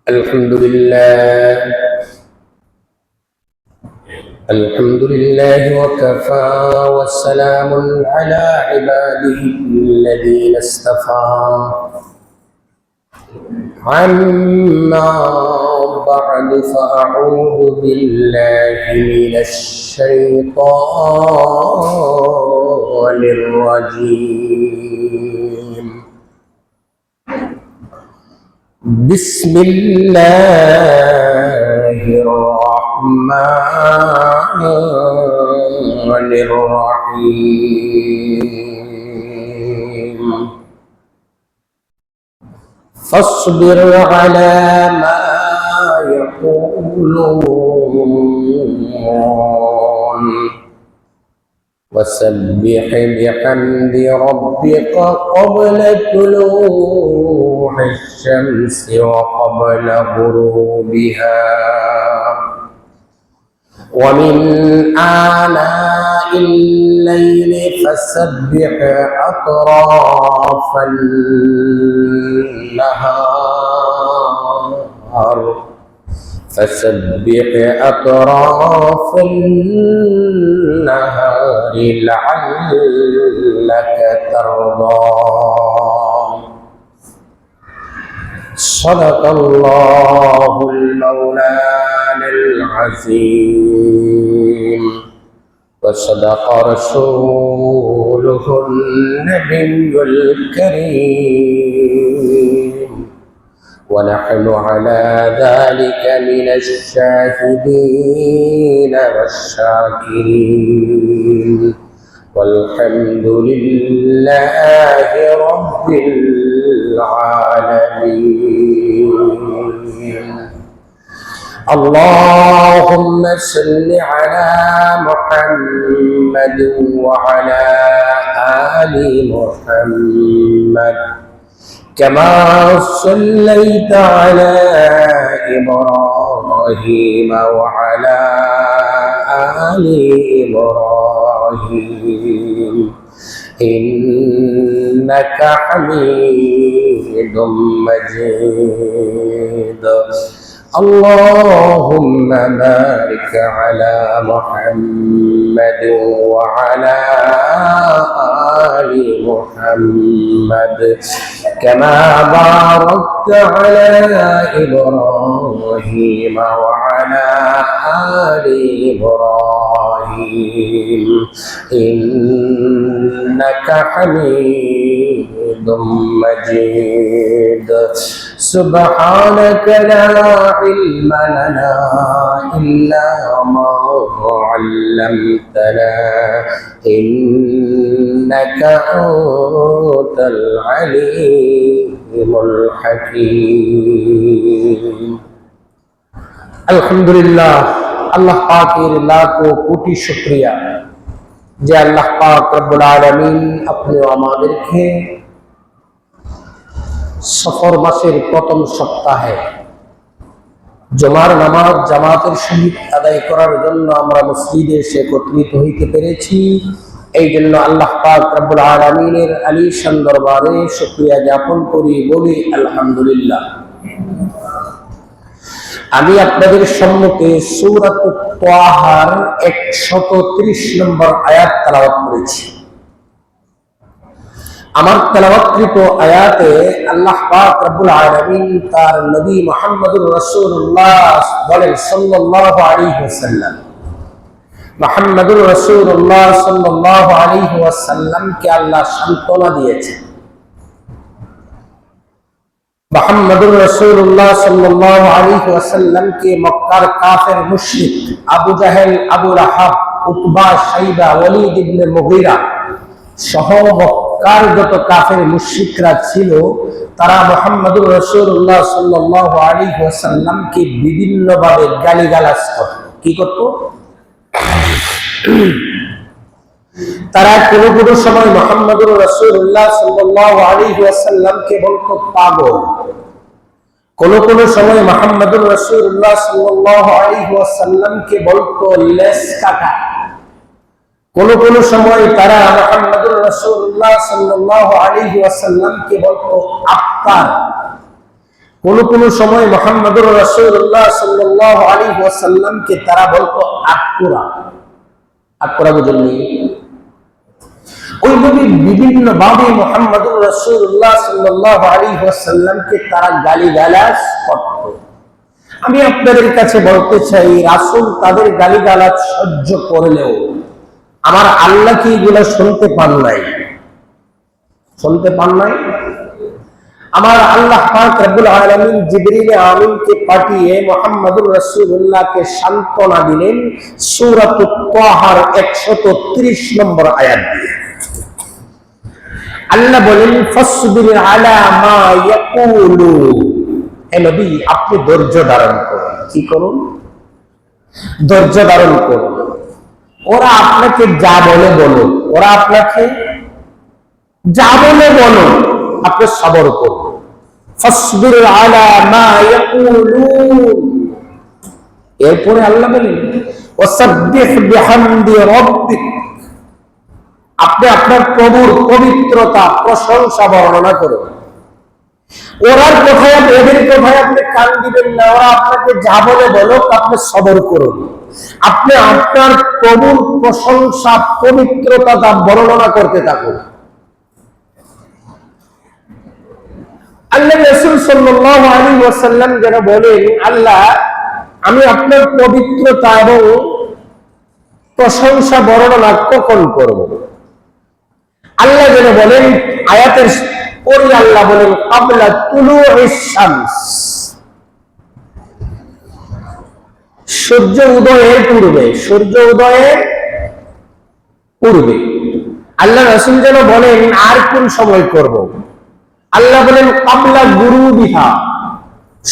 الحمد لله وكفى والسلام على عباده الذين اصطفى عما بعد فأعوذ بالله من الشيطان الرجيم بسم الله الرحمن الرحيم فاصبر على ما يقولون وسبح بحمد ربك قبل طلوع الشمس وقبل غروبها ومن آناء الليل فسبح أطراف النهار لعلك ترضى صدق الله المولانا العظيم وصدق رسوله النبي الكريم ونحن على ذلك من الشاهدين والشاكرين والحمد لله رب العالمين اللهم صل على محمد وعلى آل محمد كما صليت على إبراهيم وعلى آل إبراهيم إنك حميد مجيد اللهم بارك على محمد وعلى آل محمد كما باركت على إبراهيم وعلى آل إبراهيم إنك حميد مجيد سبحانك لا علم لنا إلا ما علمتنا إنك أنت العليم الحكيم الحمد لله আল্লাহ পাকের লাখো কোটি শুকরিয়া যে আল্লাহ পাক রব্বুল আলামিন আপনি আমাদেরকে সফর মাসের প্রথম সপ্তাহে জুমার নামাজ জামাতের সহিত আদায় করার জন্য আমরা মসজিদে এসে একত্রিত হইতে পেরেছি। এই জন্য আল্লাহ পাক রব্বুল আলামিনের আলিশান দরবারে শুকরিয়া জ্ঞাপন করি, বলি আলহামদুলিল্লাহ। আমি আপনাদের সম্মুখে সূরাতুত তাহার 130 নম্বর আয়াত তেলাওয়াত করেছি। আমার তেলাওয়াতকৃত আয়াতে আল্লাহ পাক রব্বুল আলামিন তার নবী মুহাম্মদুর রাসূলুল্লাহ বলেন সাল্লাল্লাহু আলাইহি ওয়াসাল্লাম, মুহাম্মদুর রাসূলুল্লাহ সাল্লাল্লাহু আলাইহি ওয়াসাল্লামকে আল্লাহ সান্ত্বনা দিয়েছেন। মুহাম্মদুর রাসূলুল্লাহ সাল্লাল্লাহু আলাইহি ওয়াসাল্লামকে মক্কার কাফের মুশরিক আবু জাহেল, আবু লাহাব, উতবা, শাইবা, ওয়ালিদ ইবনে মুগীরা সহ মক্কার যত কাফের মুশরিকরা ছিল, তারা মুহাম্মদুর রাসূলুল্লাহ সাল্লাল্লাহু আলাইহি ওয়াসাল্লামকে বিভিন্নভাবে গালিগালাজ করত। কি করত? তারা কোনো কোনো সময় মুহাম্মদুর রাসূলুল্লাহ সাল্লাল্লাহু আলাইহি ওয়াসাল্লামকে বলতো পাগল, কোনো কোনো সময় মুহাম্মদুর রাসূলুল্লাহ সাল্লাল্লাহু আলাইহি ওয়াসাল্লামকে বলতো লেস কাটা, কোন কোন সময় তারা মুহাম্মদুর রাসূলুল্লাহ সাল্লাল্লাহু আলাইহি ওয়াসাল্লামকে বলতো আফতার। কোন কোন সময় মুহাম্মদুর রাসূলুল্লাহ সাল্লাল্লাহু আলাইহি ওয়াসাল্লামকে তারা বলতো আকুরা। আকুরা বুঝলেন? ওইভাবে বিভিন্ন ভাবে মুহাম্মদুর রাসূলুল্লাহ সাল্লাল্লাহু আলাইহি ওয়াসাল্লামকে তারা গালিগালাজ করত। আমি আপনাদের কাছে বলতে চাই, রাসূল তাদের গালিগালাজ সহ্য করলেও আমার আল্লাহ কি এগুলো শুনতে পান নাই? শুনতে পান নাই? আমার আল্লাহ পাক রব্বুল আলামিন জিবরিল আমিনকে পাঠিয়ে মুহাম্মদুর রাসূলুল্লাহকে সান্ত্বনা দিলেন সূরাতুত তাহার 130 নম্বর আয়াত দিয়ে। আল্লাহ বলেন, ফাসবির আলা মা ইয়াকুলু। হে নবী, আপনি ধৈর্য ধারণ করুন। কি করুন? ধৈর্য ধারণ করুন। ওরা আপনাকে যা বলে বলুন, ওরা আপনাকে যা বলে বলুন, আপনি সবর করুন। ফাসবির আলা মা ইয়াকুলুন। এরপরে আল্লাহ বলেন, ওয়াসাব্বিহ বিহামদি রাব্বিক। আপনি আপনার প্রভুর পবিত্রতা প্রশংসা বর্ণনা করুন। ওরার কথায়, এদের কথায় আপনি কান দিবেন না। ওরা আপনাকে যা বলে বলুক, আপনি সবর করুন। আপনি আপনার প্রভুর প্রশংসা পবিত্রতা বর্ণনা করতে থাকুন। আল্লাহ রাসূল সাল্লাল্লাহু আলাইহি ওয়াসাল্লাম যেন বলেন, আল্লাহ, আমি আপনার পবিত্রতা এবং প্রশংসা বর্ণনা কখন করব? আল্লাহ যেন বলেন, আয়াতের পরে আল্লাহ বলেন, ক্বাবলা তুলুইশ শামস। সূর্য উদয়ের পূর্বে, সূর্য উদয়ের পূর্বে। আল্লাহ রাসূল যেন বলেন, আর কোন সময় করব? আল্লাহ বলেন, ক্বাবলা গুরুবিহা।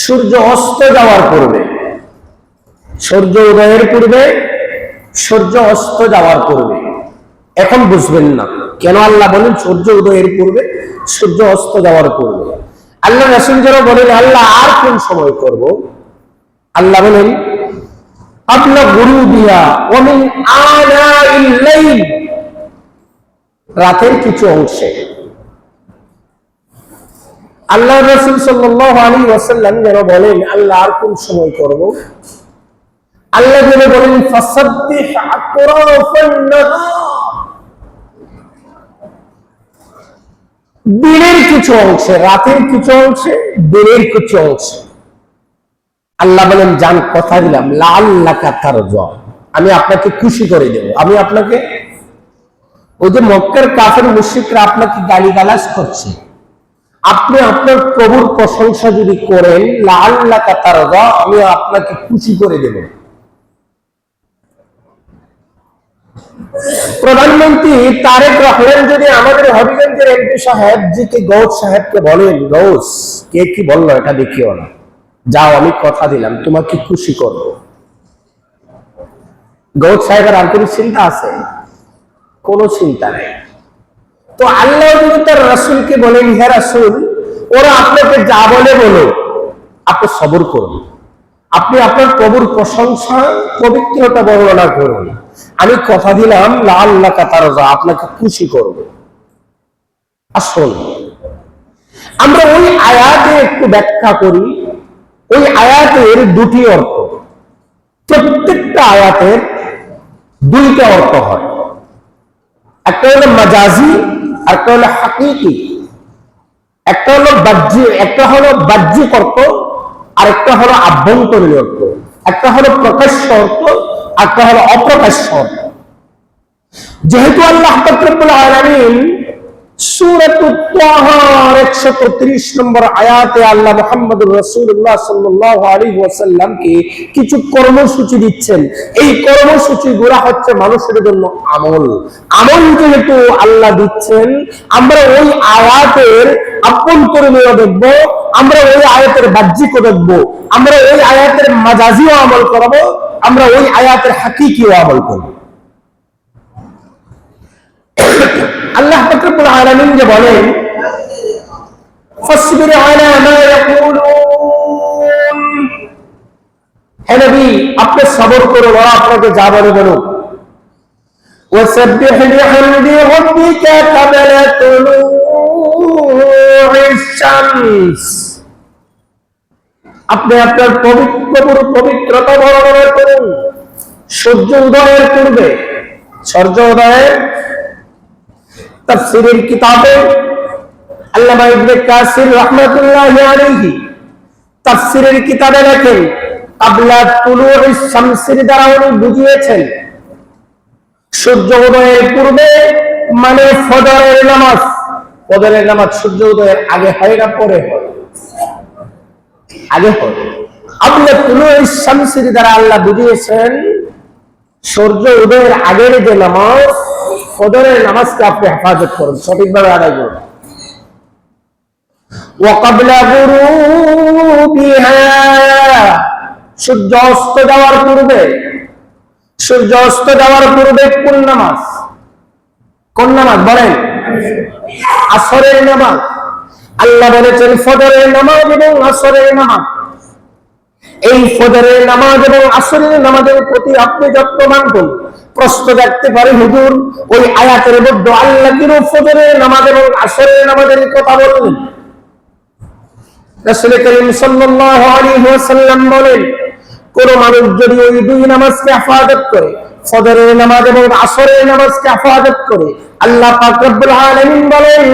সূর্য অস্ত যাওয়ার পূর্বে। সূর্য উদয়ের পূর্বে, সূর্য অস্ত যাওয়ার পূর্বে। এখন বুঝবেন না কেন আল্লাহ বলেন সূর্য উদয়ের পূর্বে, সূর্য অস্ত যাওয়ার পূর্বে। আল্লাহ রাসূল যেন বলেন, আল্লাহ আর কোন সময় করব? আল্লাহ বলেন, ক্বাবলা গুরুবিহা ওয়া মিন আনাইল লাইল। রাতের কিছু অংশে। আল্লাহ রাসূল সাল্লাল্লাহু আলাইহি ওয়াসাল্লাম যেন বলেন, আল্লাহ আর কোন সময় করব? আল্লাহ যেন বলেন, ফাসাব্বিহ আতরাফান নাহার। দিনের কিছু অংশে, রাতের কিছু অংশে, দিনের কিছু অংশে। আল্লাহ বলেন, জান কথা দিলাম, লাআল্লাকা তারজা, আমি আপনাকে খুশি করে দেব। আমি আপনাকে, ওই যে মক্কার কাফের মুশরিকরা আপনাকে গালিগালাজ করছে, আপনি আপনার প্রভুর প্রশংসা যদি করেন, লাআল্লাকা তারজা, আমি আপনাকে খুশি করে দেব। প্রধানমন্ত্রী তারেক রহমান যদি আমাদের হবিগঞ্জের এমপি সাহেব জি কে গৌস সাহেবকে বলেন, গৌস, কে কি বললো এটা দেখিও না, যাও, আমি কথা দিলাম তোমাকে খুশি করব। গৌস সাহেবের আর কোনো চিন্তা আছে? কোনো চিন্তা নেই। তো আল্লাহ যদি তার রাসূলকে বলেন, হে রাসূল, ওরা আপনাকে যা বলে বলো, আপনি সবর করুন। আপনি আপনার প্রভুর প্রশংসা পবিত্রতা বর্ণনা করুন। আমি কথা দিলাম, লাআল্লাকা তারজা, আপনাকে খুশি করব। আসুন আমরা ওই আয়াতে একটু ব্যাখ্যা করি। ওই আয়াতের দুটি অর্থ। প্রত্যেকটা আয়াতের দুইটা অর্থ হয়। একটা হলো মাজাজি, একটা হলো হাকিকি। একটা হলো বাহ্যিক অর্থ, আর একটা হলো আভ্যন্তরীণ অর্থ। একটা হলো প্রকাশ্য অর্থ, একটা হলো অপ্রকাশ্য অর্থ। যেহেতু আল্লাহ পাক রব্বুল আলামিন সূরাতুত তাহার 130 নম্বর আয়াতে আল্লাহ মুহাম্মদুর রাসূলুল্লাহ সাল্লাল্লাহু আলাইহি ওয়াসাল্লামকে কিছু কর্মসূচি দিচ্ছেন। এই কর্মসূচিগুলো হচ্ছে মানুষের জন্য আমল। আমল যেহেতু আল্লাহ দিচ্ছেন, আমরা ওই আয়াতের আভ্যন্তরীণও দেখব, আমরা ওই আয়াতের বাহ্যিকও দেখব, আমরা ওই আয়াতের মাজাজিও আমল করব, আমরা ওই আয়াতের হাকিকিও আমল করব। আল্লাহ পাক রব্বুল আলামিন যে বলেন, ফাসবির আলা মা ইয়াকুলুন, হে নবী, আপনি সবর করুন, ওরা আপনাকে যা বলে বলুন। وسبح بحمد ربك قبل طلوع الشمس। আপনি আপনার পবিত্রতা বর্ণনা করুন সূর্য উদয়ের পূর্বে। সূর্য উদয়ের তাফসীরের কিতাবে আল্লামা ইবনে কাসির রাহমাতুল্লাহি আলাইহি তাফসীরের কিতাবে লেখেন, ক্বাবলা তুলুইশ শামসের দ্বারা উনি বুঝিয়েছেন সূর্য উদয়ের পূর্বে মানে ফজরের নামাজ। ফজরের নামাজ সূর্য উদয়ের আগে হয় না পরে হয়? আগে হয়। ক্বাবলা তুলুইশ শামসের দ্বারা আল্লাহ বুঝিয়েছেন সূর্য উদয়ের আগের যে নামাজ, ফজরের নামাজকে আপনি হেফাজত করুন, সঠিকভাবে আদায় করুন। ওয়াকাবলা গুরুবিহা, সূর্য অস্ত যাওয়ার পূর্বে। সূর্য অস্ত যাওয়ার পূর্বে কোন নামাজ? কোন নামাজ বলেন? আসরের নামাজ। আল্লাহ বলেছেন ফজরের নামাজ এবং আসরের নামাজ। এই ফজরের নামাজ এবং আসরের নামাজের প্রতি আপনি যত্নবান হন। প্রশ্ন জাগতে পারে, হুজুর ওই আয়াতের মধ্যে আল্লাহ কেন ফজরের নামাজ এবং আসরের নামাজের কথা বললেন? রাসূল করিম সাল্লাল্লাহু আলাইহি ওয়াসাল্লাম বলেন, কোন মানুষ যদি ওই দুই নামাজকে হেফাজত করে, ফজরের নামাজ এবং আসরের নামাজকে হেফাজত করে, আল্লাহ পাক রব্বুল আলামিন বলেন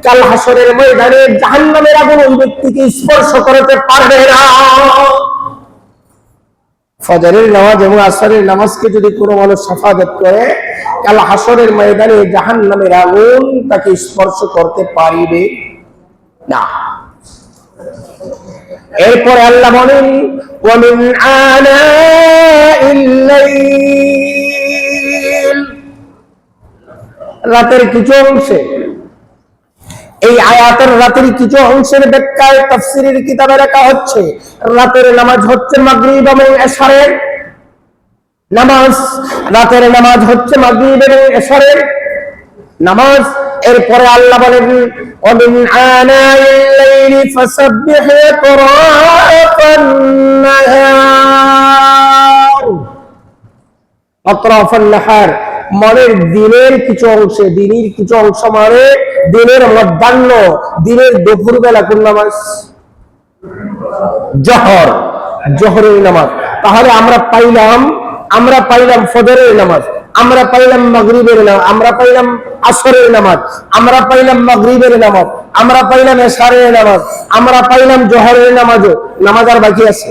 কাল হাসরের ময়দানে জাহান্নামের আগুন ওই ব্যক্তিকে স্পর্শ করতে পারবে না। ফজরের নামাজ এবং আসরের নামাজকে যদি কোনো মানুষ হেফাজত করে, কাল হাসরের ময়দানে জাহান্নামের আগুন তাকে স্পর্শ করতে পারবে না। এরপরে আল্লাহ বলেন ওয়ামিন আনাইল লাইল, রাতের কিছু অংশে। এই আয়াতের রাতের কিছু অংশের ব্যাখ্যায় তাফসীরের কিতাবে লেখা হচ্ছে রাতের নামাজ হচ্ছে মাগরিব এবং এশারের নামাজ। রাতের নামাজ হচ্ছে মাগরিব এবং এশারের নামাজ। এরপরে আল্লাহ বলেন ওয়ামিন আনাইল লাইলি ফাসাব্বিহ আতরাফান নাহার। আতরাফান নাহার মানে দিনের কিছু অংশে, দিনের কিছু অংশ মানে দিনের মধ্যাহ্ন, দিনের দুপুর বেলা কোন নামাজ? জোহর, জোহরের নামাজ। তাহলে আমরা পাইলাম ফজরের নামাজ, আমরা পাইলাম মাগরিবের নামাজ, আমরা পাইলাম আসরের নামাজ, আমরা পাইলাম মাগরিবের নামাজ, আমরা পাইলাম এশারের নামাজ, আমরা পাইলাম জোহরের নামাজও। নামাজ আর বাকি আছে?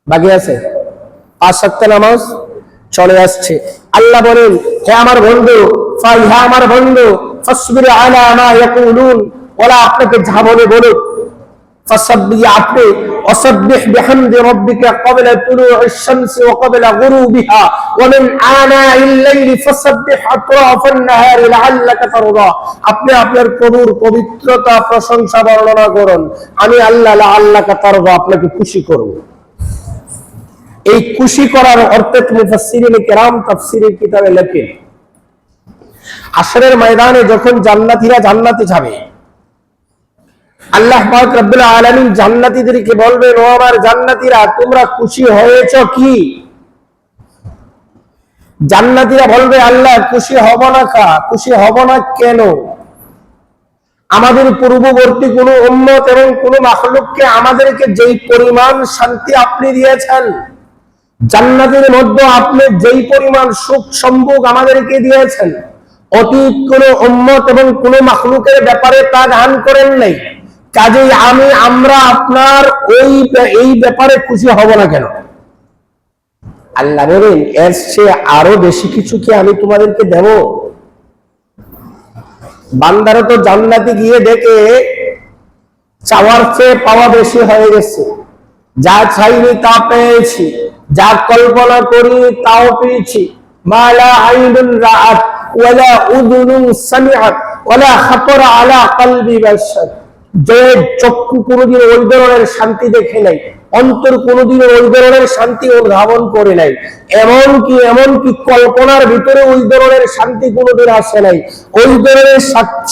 বাকি আছে 5 ওয়াক্ত নামাজ চলে আসছে। আল্লাহ বলেন হে আমার বন্ধু, ফাসবির আলা মা ইয়াকুলুন, ওরা আপনাকে যা বলে বলুক, ফাসাব্বিহ আপনি ওয়াসাব্বিহ বিহামদি রাব্বিকা ক্বাবলা তুলুইশ শামসি ওয়া ক্বাবলা গুরুবিহা ওয়া মিন আনাইল লাইলি ফাসাব্বিহ আতরাফান নাহারি লাআল্লাকা তারদা। আপনি আপনার প্রভুর পবিত্রতা প্রশংসা বর্ণনা করুন, আমি আল্লাহ লাআল্লাকা তারদা আপনাকে খুশি করব। এই খুশি করার অর্থে মুফাসসিরিনে কেরাম তাফসীরের কিতাবে লেখেন হাশরের ময়দানে যখন জান্নাতীরা জান্নাতে যাবে, আল্লাহ পাক রব্বুল আলামিন জান্নাতীদেরকে বলবেন ও আমার জান্নাতীরা তোমরা খুশি হয়েছো কি? জান্নাতীরা বলবে আল্লাহ খুশি হব না। খুশি হব না কেন? আমাদের পূর্ববর্তী কোন উম্মত এবং কোন মাখলুককে আমাদেরকে যেই পরিমাণ শান্তি আপনি দিয়েছেন, জান্নাতের মধ্যে আপনি যেই পরিমাণ সুখ সম্ভোগ আমাদেরকে দিয়েছেন, অতীত কোন উম্মত এবং কোন মাখলুকের ব্যাপারে তা দান করেন নাই। কাজেই আমরা আপনার এই ব্যাপারে খুশি হব না কেন? আল্লাহ বলেন এর চেয়ে আরো বেশি কিছু কি আমি তোমাদেরকে দেব? বান্দারা তো জান্নাতে গিয়ে দেখে চাওয়ার চেয়ে পাওয়া বেশি হয়ে গেছে। যা চাইনি তা পেয়েছি, যা কল্পনা করি তাও পেয়েছি। মালা আইনুন রাআত ওয়ালা উযুনুন সামিআত ওয়ালা খাতারা আলা কলবি বাশার, যে চক্ষু কোনদিন ওই ধরনের শান্তি দেখে নাই, অন্তর কোনোদিনও ওই ধরনের শান্তি অনুধাবন করে নাই। এমনকি কল্পনার ভিতরে ওই ধরনের শান্তি কোনোদিন আসে নাই। ওই ধরনের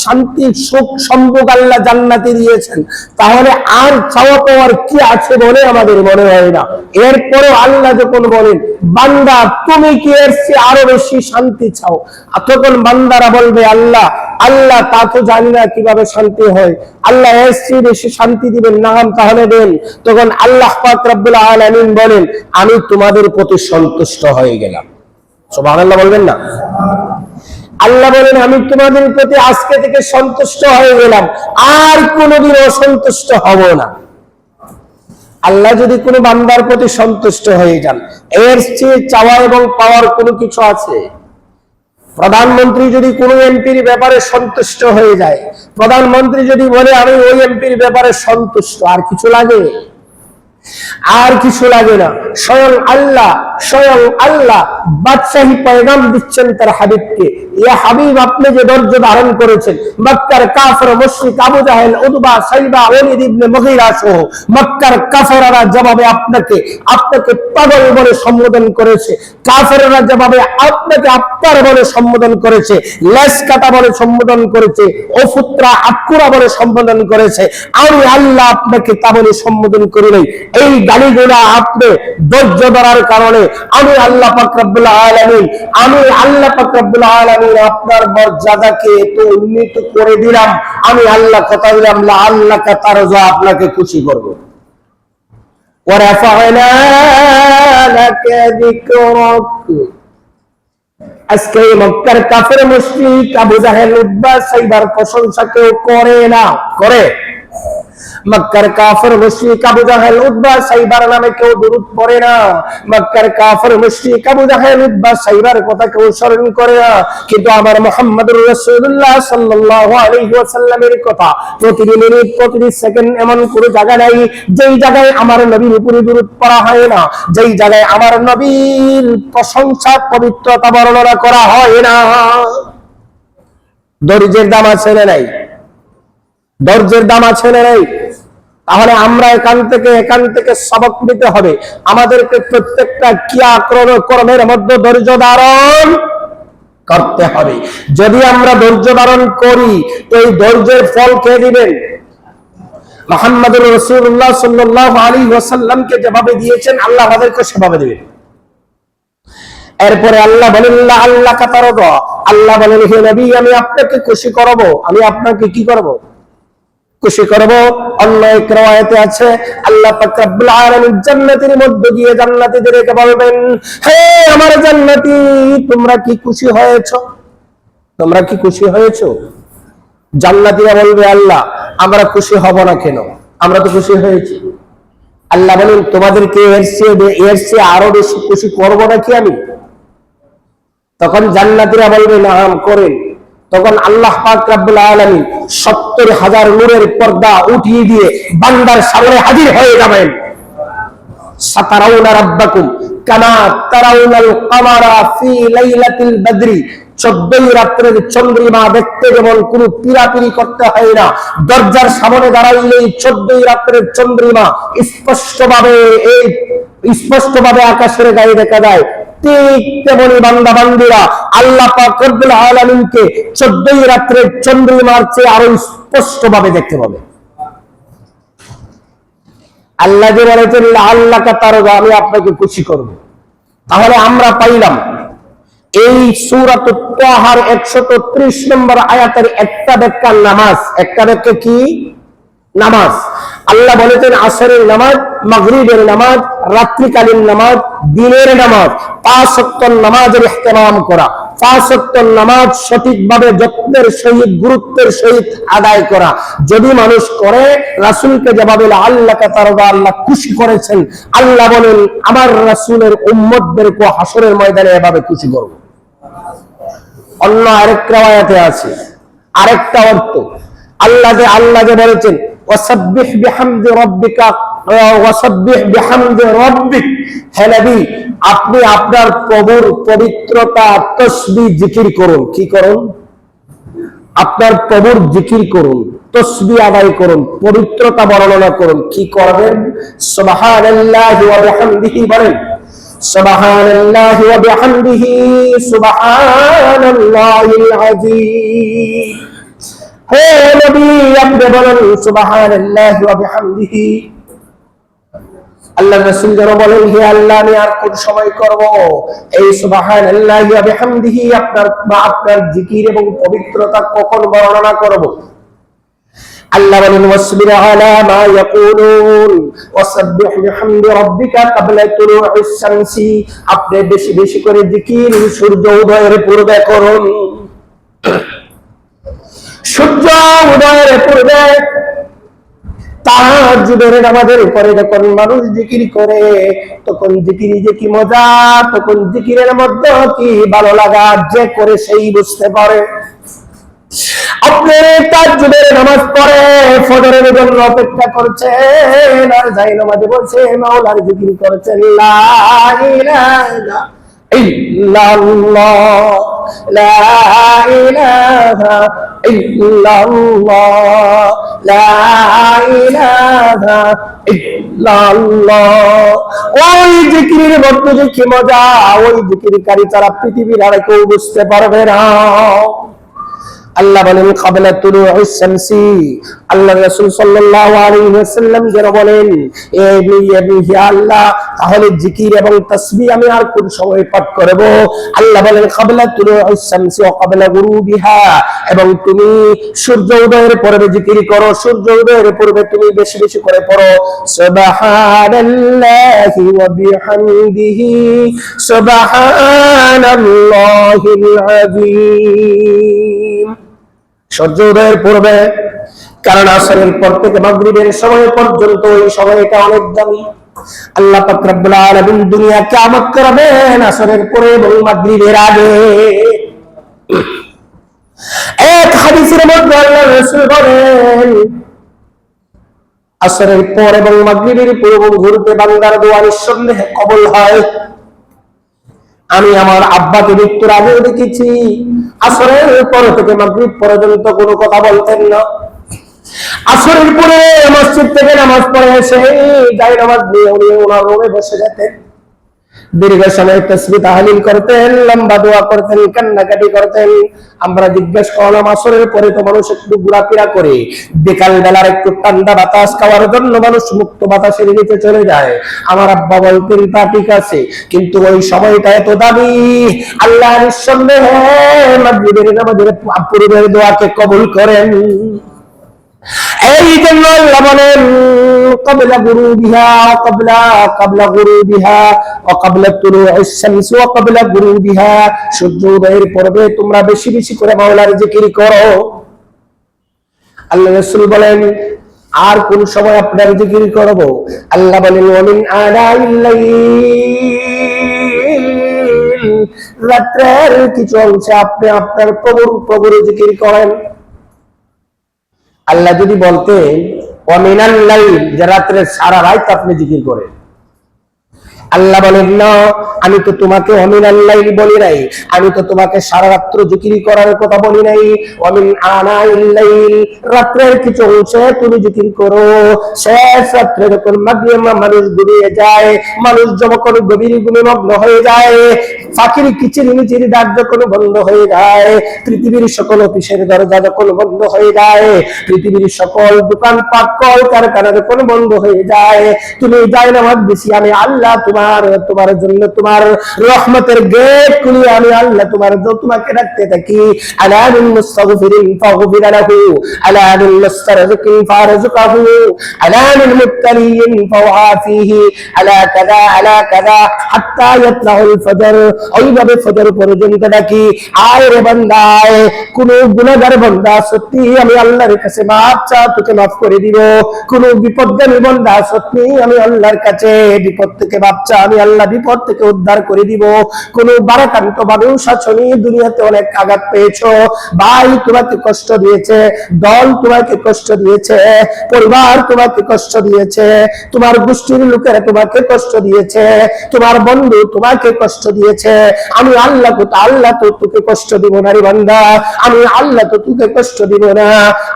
শান্তি সুখ সম্ভোগ আল্লাহ জান্নাতে দিয়েছেন, তাহলে আর চাওয়া পাওয়ার কি আছে বলে আমাদের মনে হয় না। এরপরও আল্লাহ যখন বলেন, বান্দা তুমি কি এর চেয়ে আরো বেশি শান্তি চাও, তখন বান্দারা বলবে, আল্লাহ আল্লাহ তা তো জানি না কিভাবে শান্তি হয়, আল্লাহ এর চেয়ে বেশি শান্তি দিবেন, নাম তাহলে দেন। তখন আল্লাহ পাক রব্বুল আলামিন বলেন, আমি তোমাদের প্রতি সন্তুষ্ট হয়ে গেলাম। সুবহানাল্লাহ বলবেন না? আল্লাহ বলেন, আমি তোমাদের প্রতি আজকে থেকে সন্তুষ্ট হয়ে গেলাম, আর কোনোদিন অসন্তুষ্ট হব না। আল্লাহ যদি কোনো বান্দার প্রতি সন্তুষ্ট হয়ে যান, এর চেয়ে চাওয়া এবং পাওয়ার কোনো কিছু আছে? প্রধানমন্ত্রী যদি কোনো এমপির ব্যাপারে সন্তুষ্ট হয়ে যায়, প্রধানমন্ত্রী যদি বলে আমি ওই এমপির ব্যাপারে সন্তুষ্ট, আর কিছু লাগে? আর কিছু লাগে না। স্বয়ং আল্লাহ বাদশাহী পয়গাম দিচ্ছেন তার হাবিবকে, ইয়া হাবিব, আপনি যে ধৈর্য ধারণ করেছেন, মক্কার কাফের মুশরিক আবু জাহেল, উতবা, শাইবা, ওলীদ ইবনে মুগীরা সহ মক্কার কাফেররা জবাবে আপনাকে পাগল বলে সম্বোধন করেছে, কাফেররা জবাবে আপনাকে আত্মার বলে সম্বোধন করেছে, লেস কাটা বলে সম্বোধন করেছে, অফুত্রা আকুরা বলে সম্বোধন করেছে, আমি আল্লাহ আপনাকে তা বলে সম্বোধন করি নাই। এই গালিগুলা আপনি ধৈর্য ধরার কারণে আমি আল্লাহ পাক রব্বুল আলামিন আপনার মর্যাদাকে এত উন্নীত করে দিলাম। আমি আল্লাহ কথা দিলাম, লাআল্লাকা তারজা, আপনাকে খুশি করব। ওয়া রাফা'না লাকা যিকরাক। আজকে মক্কার কাফের মুশরিক আবু জাহেল, উতবা, সাইবার প্রশংসা কেউ করে না? করে? মক্কার কাফের মুশরিক আবু জাহেল, উতবা, সাইবার নামে কেউ দুরূদ পড়ে না। মক্কার কাফের মুশরিক আবু জাহেল, উতবা, সাইবার কথা কেউ স্মরণ করে না। কিন্তু আমার মুহাম্মদুর রাসূলুল্লাহ সাল্লাল্লাহু আলাইহি ওয়াসাল্লামের কথা প্রতিটি মিনিট, প্রতিটি সেকেন্ড এমন কোনো জায়গা নাই যেই জায়গায় আমার নবীর উপরে দুরূদ পড়া হয় না, যেই জায়গায় আমার নবীর প্রশংসা, পবিত্রতা বর্ণনা করা হয় না। ধৈর্যের দাম আছে না নাই? ধৈর্যের দাম আছে না নাই? তাহলে আমরা এখান থেকে সবক নিতে হবে। আমাদেরকে প্রত্যেকটা কর্মের মধ্যে ধৈর্য ধারণ করতে হবে। যদি আমরা ধৈর্য ধারণ করি, তো এই ধৈর্যের ফল কে দিবেন? মুহাম্মদুর রাসূলুল্লাহ সাল্লাল্লাহু আলাইহি ওয়াসাল্লামকে যেভাবে দিয়েছেন, আল্লাহ আমাদেরকে সেভাবে দিবেন। এরপরে আল্লাহ বলেন, লাআল্লাকা তারদা, আল্লাহ বলেন, হে নবী, আমি আপনাকে খুশি করব। আমি আপনাকে কি করব? খুশি করব। অন্য এক riwayate আছে, আল্লাহ পাক রব্বুল আলামিন জান্নাতের মধ্যে গিয়ে জান্নাতীদেরকে বলবেন, হে আমার জান্নাতী, তোমরা কি খুশি হয়েছো? তোমরা কি খুশি হয়েছো? জান্নাতীরা বলবে, আল্লাহ আমরা খুশি হব না কেন, আমরা তো খুশি হয়েছি। আল্লাহ বলেন, তোমাদেরকে এর চেয়ে আরো বেশি খুশি করব নাকি আমি? তখন জান্নাতীরা বলবে, নাম করেন। তখন আল্লাহ পাক রব্বুল আলামিন 70,000 নূরের পর্দা উঠিয়ে দিয়ে বান্দার সামনে হাজির হয়ে যাবেন। সাতারাউনা রাব্বাকুম কামা তারাউনাল কামারা ফি লাইলাতিল বদরি। 14 রাত্রের চন্দ্রিমা দেখতে যেমন কোনো পিরাপিরি করতে হয় না, দরজার সামনে দাঁড়াইলেই 14 রাত্রের চন্দ্রিমা স্পষ্টভাবে আকাশের গায়ে দেখা যায়। ঠিক তেমনি বান্দা বান্দীরা আল্লাহ পাক রব্বুল আলামিনকে 14 রাত্রের চন্দ্রিমার চেয়ে আরো স্পষ্টভাবে দেখতে পাবে। আল্লাহ যে বলেছেন, লাআল্লাকা তারদা, আমি আপনাকে খুশি করব। তাহলে আমরা পাইলাম এই সূরাতুত তাহার 130 নম্বর আয়াতের একটা ব্যাখ্যা নামাজ। একটা ব্যাখ্যা কি? নামাজ। আল্লাহ বলেছেন, আসরের নামাজ, মাগরিবের নামাজ, রাত্রিকালীন নামাজ, দিনের নামাজ, 5 ওয়াক্ত নামাজের ইহতিরাম করা, 5 ওয়াক্ত নামাজ সঠিকভাবে যত্নের সহিত, গুরুত্বের সহিত আদায় করা। যদি মানুষ করে, রাসূলকে যেভাবে আল্লাহকে তারদা, আল্লাহ খুশি করেছেন, আল্লাহ বলেন আমার রাসূলের উম্মতদেরকে হাসরের ময়দানে এভাবে খুশি করব। অন্য আরেকটা আয়াতে আছে আরেকটা অর্থ। আল্লাহ যে বলেছেন, ওয়াসাব্বিহ বিহামদি রাব্বিকা ওয়াসাব্বিহ বিহামদি রাব্বিক, হে নবী, আপনি আপনার প্রভুর পবিত্রতা, তাসবিহ, জিকির করুন। কি করুন? আপনার প্রভুর জিকির করুন, তাসবিহ আদায় করুন, পবিত্রতা বর্ণনা করুন। কি করবেন? সুবহানাল্লাহি ওয়া বিহামদিহি বলেন, সুবহানাল্লাহি ওয়া বিহামদিহি সুবহানাল্লাহিল আযীম। হে নবী, আপনি বলেন সুবহানাল্লাহি ওয়া বিহামদিহি। আল্লাহ রাসূল যেন বলেন, হে আল্লাহ, আমি আর কোন সময় করব এই সুবহানাল্লাহি ওয়া বিহামদিহি, আপনার জিকির এবং পবিত্রতা কখন বর্ণনা করব? আল্লাহ বলেন, ওয়াসবির আলা মা ইয়াকুলুন ওয়াসাব্বিহ বিহামদি রাব্বিকা ক্বাবলা তুলুইশ শামসি। আপনি বেশি বেশি করে জিকির সূর্য উদয়ের পূর্বে করুন। সূর্য উদয়ের পূর্বে তাহাজ্জুদের নামাজের পরে যখন মানুষ জিকির করে, তখন জিকিরে যে কি মজা, তখন জিকিরের মধ্যে কি ভালো লাগা, যে করে সেই বুঝতে পারে। আপনি তাহাজ্জুদের নামাজ পড়ে ফজরের জন্য অপেক্ষা করছেন, আর যাই নামাজে বলছে মাওলার জিকির করছেন, লা ইলাহা ইল্লাল্লাহ, লা ইলাহা ইল্লাল্লাহ, লা ইলাহা ইল্লাল্লাহ। ওই জিকিরের মধ্যে যে কি মজা, ওই জিকিরকারী ছাড়া পৃথিবীর আর কেউ বুঝতে পারবে না। আল্লাহ বলেন ক্বাবলা তুলুইশ শামসি। আল্লাহ রাসূল সাল্লাল্লাহু আলাইহি ওয়াসাল্লাম যেন বলেন, হে আল্লাহ, তাহলে জিকির এবং তাসবিহ আমি আর কোন সময় পাঠ করব? আল্লাহ বলেন ক্বাবলা তুলুইশ শামসি ওয়া ক্বাবলা গুরুবিহা, এবং তুমি সূর্য উদয়ের পূর্বে জিকির করো, সূর্য উদয়ের পূর্বে তুমি বেশি বেশি করে পড়ো সুবহানাল্লাহি ওয়া বিহামদিহি সুবহানাল্লাহিল আযীম। সূর্য উদয়ের পূর্বে, কারণ আসরের পর থেকে মাগরিবের সময় পর্যন্ত এই সময়টা অনেক দামি। আল্লাহ পাক রব্বুল আলামিন দুনিয়া কিয়ামত করবেন আসরের পরে এবং মাগরিবের আগে। এক হাদিসের মধ্যে আল্লাহ রাসূল বলেন, আসরের পর এবং মাগরিবের পূর্ব মুহূর্তে বান্দার দোয়া নিঃসন্দেহে কবুল হয়। আমি আমার আব্বাকে মৃত্যুর আগেও দেখেছি আসরের পর থেকে মাগরিব পর্যন্ত কোনো কথা বলতেন না। আসরের পরে মসজিদ থেকে নামাজ পড়ে এসে গায়ে নামাজ দিয়ে উনি ওনার রুমে বসে যেতেন, দীর্ঘ সময় তাসবিহ তাহলিল করতেন, লম্বা দোয়া করতেন, কান্নাকাটি করতেন। আমরা জিজ্ঞেস করলাম, আসরের পরে তো মানুষ একটু ঘোরাফেরা করে, বিকাল বেলার একটু ঠান্ডা বাতাস খাওয়ার জন্য মানুষ মুক্ত বাতাসের নিচে চলে যায়। আমার আব্বা বলতেন তা ঠিক আছে, কিন্তু ওই সময়টা এত দামি, আল্লাহ নিঃসন্দেহে মাগরিবের নামাজের পূর্বের দোয়াকে কবুল করেন। এই জন্য আল্লাহ বলেন ক্বাবলা গুরুবিহা ক্বাবলা গুরুবিহা ওয়া ক্বাবলা তুলুইশ শামসি ওয়া ক্বাবলা গুরুবিহা। সূর্য উদয়ের পূর্বে তোমরা বেশি বেশি করে মাওলার জিকির করো। আল্লাহ রাসূল বলেন, আর কোন সময় আপনার জিকির করব? আল্লাহ বলেন, ওয়া মিন আনাইল লাইল, রাতের কিছু অংশে আপনি আপনার প্রভুর জিকির করেন। আল্লাহ যদি বলতেন ওয়া মিনাল লাইল, যে রাতে সারা রাত আপনি জিকির করেন, আল্লাহ বলেন না, আমি তো তোমাকে ওয়া মিনাল লাইল বলি নাই, আমি তো তোমাকে সারা রাত্র জিকির করার কথা বলি নাই। ওয়া মিন আনাইল লাইল, রাতের কিছু অংশে তুমি জিকির করো। শেষ রাত্রে যখন মানুষ ঘুমিয়ে যায়, মানুষ যখন গভীর ঘুমে মগ্ন হয়ে যায়, ফাঁকির কিচিরমিচির ডাক যখন বন্ধ হয়ে যায়, পৃথিবীর সকল অফিসের দরজা যখন বন্ধ হয়ে যায়, পৃথিবীর সকল দোকানপাট কল কারখানা যখন বন্ধ হয়ে যায়, তুমি যাই নামাজ বেশি, আমি আল্লাহ তোমার জন্য তোমার রহমতের গেট খুলি, আমি আল্লাহ তোমাকে ডাকতে থাকি। আলা মিন মুস্তাগফিরিন ফাগফির লাহু, আলা মিন মুস্তারজিকিন ফারজুকহু, আলা মিন মুবতালিয়িন ফাওয়াফিহি, আলা কাযা হাত্তা ইয়াতলাউল ফজর। ওইভাবে ফজর পর্যন্ত ডাকি, আয় রে বান্দা, কোন গুনাহগার বান্দা সত্যি আমি আল্লাহর কাছে মাফ চা, তোকে মাফ করে দিব। কোন বিপদগামী বান্দা সত্যি আমি আল্লাহর কাছে বিপদ থেকে মাফ বাচ্চা আমি আল্লাহ বিপদ থেকে উদ্ধার করে দিব। কোন বারাকান্ত মানুষ শাসনী দুনিয়াতে অনেক আঘাত পেয়েছো, ভাই তোমাকে কষ্ট দিয়েছে, দল তোমাকে কষ্ট দিয়েছে, পরিবার তোমাকে কষ্ট দিয়েছে, তোমার গোষ্ঠীর লোকেরা তোমাকে কষ্ট দিয়েছে, তোমার বন্ধু তোমাকে কষ্ট দিয়েছে, আমি আল্লাহ তো তোকে কষ্ট দিব না রে বান্দা, আমি আল্লাহ তো তোকে কষ্ট দিব না।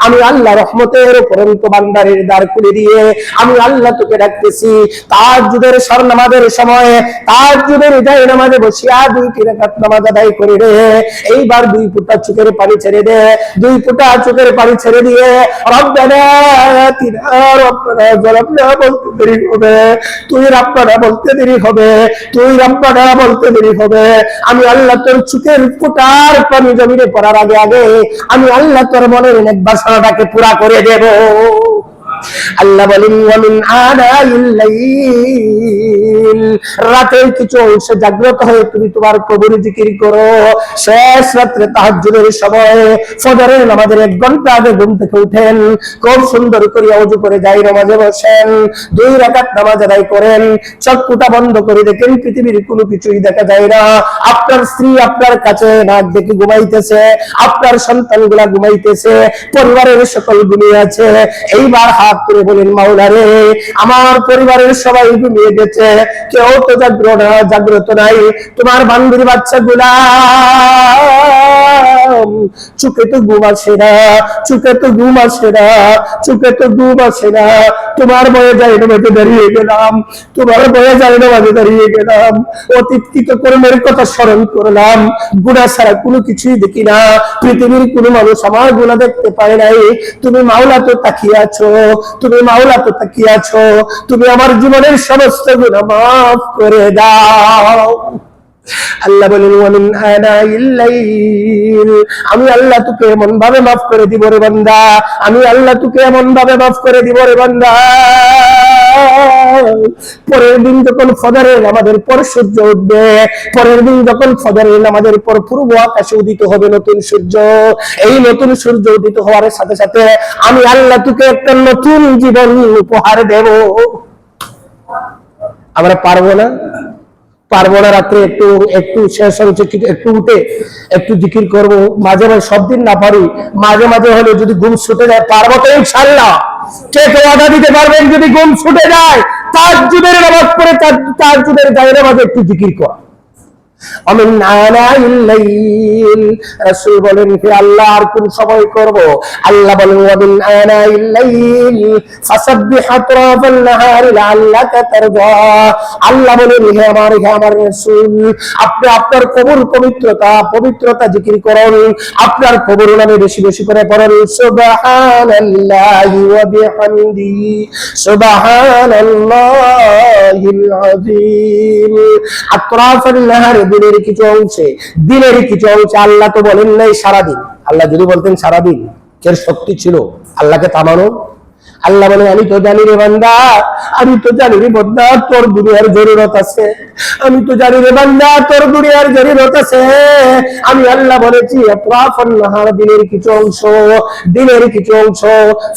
আমি আল্লাহ রহমতের উপরন্ত বান্দারের দ্বার খুলে দিয়ে আমি আল্লাহ তোকে ডাকতেছি। তাহাজ্জুদের নামাজের সময় তাহাজ্জুদের যায় নামাজে বসিয়া 2 রাকাত নামাজ আদায় করে রে, এইবার 2 ফোঁটা চোখের পানি ছেড়ে দে, 2 ফোঁটা চোখের পানি ছেড়ে দিয়ে রব্বানা আতিনা রব্বানা যালামনা বলতে দেরি হবে, তুই রব্বানা বলতে দেরি হবে, তুই রব্বানা বলতে দেরি হবে। আমি আল্লাহ তোর চোখের ফোঁটার পানি জমিনে পড়ার আগে আগে আমি আল্লাহ তোর মনের নেক বাসনাটাকে পুরা করে দেব। আল্লাহ বলেন ওয়ামিন আনাইল লাইল, রাতের কিছু অংশে জাগ্রত হয়ে তুমি তোমার কবর জিকির করো। শেষ রাত্রে তাহাজ্জুদের সময় ফজরের নামাজের 1 ঘন্টা আগে ঘুম থেকে উঠেন, খুব সুন্দর করে ওযু করে যাই নামাজে বসেন, 2 রাকাত নামাজ আদায় করেন, চক্ষুটা বন্ধ করে দেখেন পৃথিবীর কোনো কিছুই দেখা যায় না। আপনার স্ত্রী আপনার কাছে নাক ডেকে ঘুমাইতেছে, আপনার সন্তানগুলা ঘুমাইতেছে, পরিবারের সকল ঘুমিয়ে আছে। এইবার হাত তুলে বলেন মাওলা রে, আমার পরিবারের সবাই ঘুমিয়ে গেছে, কেউ তো জাগ্রত নাই, তোমার বান্দির বাচ্চাগুলা চোখে তো ঘুম আসে না, চোখে তো ঘুম আসে না, চোখে তো ঘুম আসে না। তোমার বয়ে যাই নামাজে দাঁড়িয়ে গেলাম, তোমার বয়ে যাই নামাজে দাঁড়িয়ে গেলাম, অতীত কর্মের কথা স্মরণ করলাম, গুনাহ ছাড়া কোনো কিছুই দেখি না, পৃথিবীর কোনো মানুষ আমার গুনাহ দেখতে পায় নাই, তুমি মাওলা তো তাকিয়ে আছো, তুমি মাওলা তো তাকিয়ে আছো, তুমি আমার জীবনের সমস্ত গুনাহ মাফ করে দাও। আল্লাহ বলেন ওয়ামিন আনাইল লাইল, আমি আল্লাহ তোকে এমন ভাবে মাফ করে দিব রে বান্দা, আমি আল্লাহ তোকে এমন ভাবে মাফ করে দিব রে বান্দা। পরের দিন যখন ফজরের নামাজের পর সূর্য উঠবে, পরের দিন যখন ফজরের নামাজের পর পূর্ব আকাশে উদিত হবে নতুন সূর্য, এই নতুন সূর্য উদিত হওয়ার সাথে সাথে আমি আল্লাহ তোকে একটা নতুন জীবন উপহার দেব। আমরা পারবো না? পারবো না রাত্রে একটু শেষ হচ্ছে একটু উঠে একটু জিকির করব? মাঝে মাঝে সব দিন না পারি, মাঝে মাঝে হলে যদি ঘুম ছুটে যায় পারবো তো ইনশাআল্লাহ। কে কে ওয়াদা দিতে পারবেন যদি ঘুম ছুটে যায় তাহাজ্জুদের নামাজ পড়ে তাহাজ্জুদের গায়ে নামাজে একটু জিকির করা? আমিন আনাইল লাইল, রাসূল বলেন হে আল্লাহ আর কোন সময় করব? আল্লাহ বলেন ওয়ামিন আনাইল লাইল ফাসাব্বিহ আতরাফান নাহারি লাআল্লাকা তারজা। আল্লাহ বলেন হে আমার রাসূল, আপনি আপনার কবর পবিত্রতা জিকির করুন, আপনার কবর নামে বেশি বেশি করে পড়ুন সুবহানাল্লাহি ওয়া বিহামদিহি সুবহানাল্লাহিল আযীম। আতরাফান নাহারি দিনের কিছু অংশে আল্লাহ তো বলেন নাই সারাদিন। আল্লাহ যদি বলতেন সারাদিন এর শক্তি ছিল আল্লাহকে থামানো? আল্লাহ বলেন আমি তো জানি রে বান্দা, আমি তো জানি রে বান্দা তোর দুনিয়ার জরুরত আছে, আমি তো জানি রে বান্দা তোর দুনিয়ার জরুরত আছে। আমি আল্লাহ বলেছি আতরাফান নাহার দিনের কিছু অংশ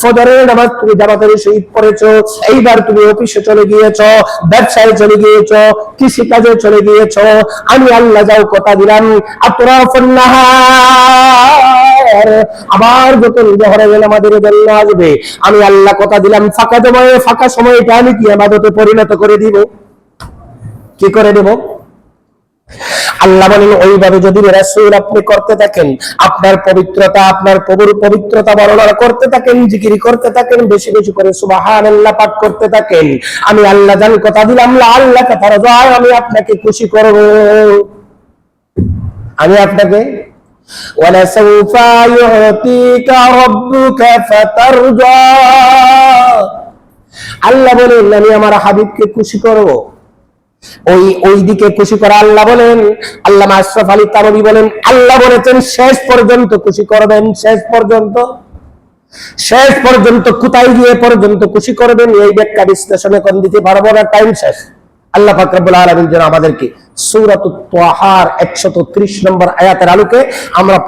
ফজরের নামাজ তুমি জামাতের সহিত পড়েছো, এইবার তুমি অফিসে চলে গিয়েছো, ব্যবসায় চলে গিয়েছো, কৃষি কাজে চলে গিয়েছো, আমি আল্লাহ যাও কথা দিলাম আতরাফান নাহার আবার যখন জোহরের নামাজের জন্য আসবে আমি আল্লাহ কথা দিলাম ফাঁকা সময়টা আমি কি ইবাদতে পরিণত করে দিব। কি করে দেব? আল্লাহ বলেন ওইভাবে যদি রাসূল আপনি করতে থাকেন, আপনার পবিত্রতা আপনার পবিত্রতা বর্ণনা করতে থাকেন, জিকির করতে থাকেন, বেশি বেশি করে সুবহানাল্লাহ পাঠ করতে থাকেন, আমি আল্লাহ জানি কথা দিলাম আল্লাহ কথা রাজায় আমি আপনাকে খুশি করব। আমি আপনাকে ওয়ালাসাউফা ইউতিকা রাব্বুকা ফাতারজা, আল্লাহ বলেন আমি আমার হাবিবকে খুশি করব। ওই দিকে খুশি করা আল্লাহ বলেন। আল্লামা আশরাফ আলী তানভী বলেন আল্লাহ বলেছেন শেষ পর্যন্ত খুশি করবেন। শেষ পর্যন্ত কোথায় গিয়ে পর্যন্ত খুশি করবেন এই ব্যাখ্যা বিশ্লেষণে কোন দিতে পারবো না, টাইম শেষ। আল্লাহ পাক রব্বুল আলামিন যেন আমাদেরকে সূরাতুত তাহার 130 নম্বর আয়াতের আলোকে আমরা